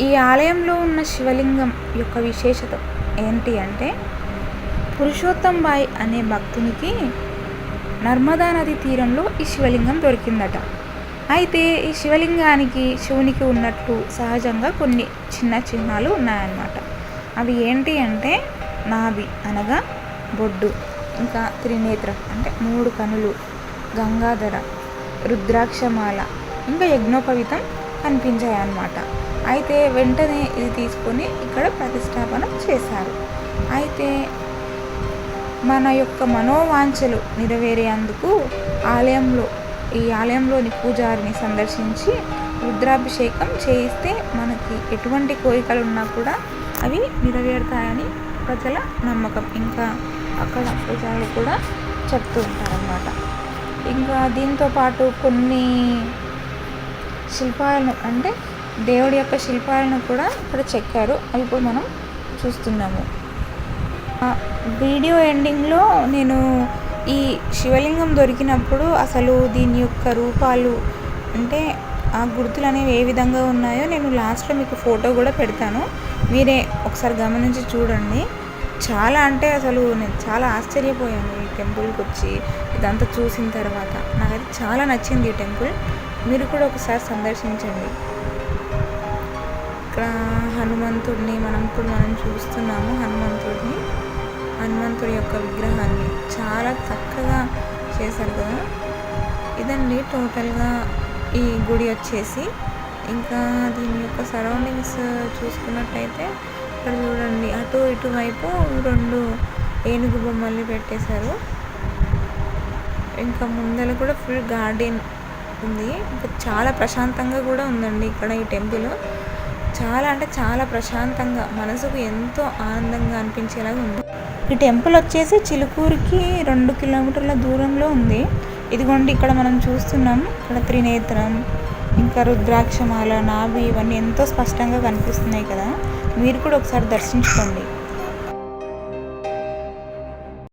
ఈ ఆలయంలో ఉన్న శివలింగం యొక్క విశేషత ఏంటి అంటే, పురుషోత్తం బాయ్ అనే భక్తునికి నర్మదా నది తీరంలో ఈ శివలింగం దొరికిందట. అయితే ఈ శివలింగానికి శివునికి ఉన్నట్లు సహజంగా కొన్ని చిన్న చిహ్నాలు ఉన్నాయన్నమాట. అవి ఏంటి అంటే నాభి అనగా బొడ్డు, ఇంకా త్రినేత్రం అంటే 3 కనులు, గంగాధర, రుద్రాక్షమాల, ఇంకా యజ్ఞోపవితం కనిపించాయి అన్నమాట. అయితే వెంటనే ఇది తీసుకొని ఇక్కడ ప్రతిష్టాపన చేశారు. అయితే మన యొక్క మనోవాంఛలు నెరవేరేందుకు ఈ ఆలయంలోని పూజారిని సందర్శించి రుద్రాభిషేకం చేయిస్తే మనకి ఎటువంటి కోరికలు ఉన్నా కూడా అవి నెరవేరుతాయని ప్రజల నమ్మకం. ఇంకా అక్కడ పూజారులు కూడా చెప్తూ ఉంటారన్నమాట. ఇంకా దీంతోపాటు కొన్ని శిల్పాలను అంటే దేవుడి యొక్క శిల్పాలను కూడా ఇక్కడ చెక్కారు. అవి ఇప్పుడు మనం చూస్తున్నాము. వీడియో ఎండింగ్లో నేను ఈ శివలింగం దొరికినప్పుడు అసలు దీని యొక్క రూపాలు అంటే ఆ గుర్తులు అనేవి ఏ విధంగా ఉన్నాయో నేను లాస్ట్లో మీకు ఫోటో కూడా పెడతాను. మీరే ఒకసారి గమనించి చూడండి. చాలా అంటే అసలు నేను చాలా ఆశ్చర్యపోయాను ఈ టెంపుల్కి వచ్చి ఇదంతా చూసిన తర్వాత. నాకైతే చాలా నచ్చింది ఈ టెంపుల్. మీరు కూడా ఒకసారి సందర్శించండి. ఇక్కడ హనుమంతుడిని మనం చూస్తున్నాము. హనుమంతుడి యొక్క విగ్రహాన్ని చాలా చక్కగా చేశారు కదా. ఇదండి టోటల్గా ఈ గుడి వచ్చేసి. ఇంకా దీని యొక్క సరౌండింగ్స్ చూసుకున్నట్టయితే ఇక్కడ చూడండి, అటు ఇటు వైపు 2 ఏనుగు బొమ్మల్ని పెట్టేశారు. ఇంకా ముందర కూడా ఫుల్ గార్డెన్ ఉంది. ఇంకా చాలా ప్రశాంతంగా కూడా ఉందండి ఇక్కడ ఈ టెంపుల్. చాలా అంటే చాలా ప్రశాంతంగా, మనసుకు ఎంతో ఆనందంగా అనిపించేలాగా ఉంది. ఈ టెంపుల్ వచ్చేసి చిలుకూరుకి 2 కిలోమీటర్ల దూరంలో ఉంది. ఇదిగోండి ఇక్కడ మనం చూస్తున్నాం. ఇక్కడ త్రినేత్రం, ఇంకా రుద్రాక్షమాల, నాభి ఇవన్నీ ఎంతో స్పష్టంగా కనిపిస్తున్నాయి కదా. మీరు కూడా ఒకసారి దర్శించుకోండి.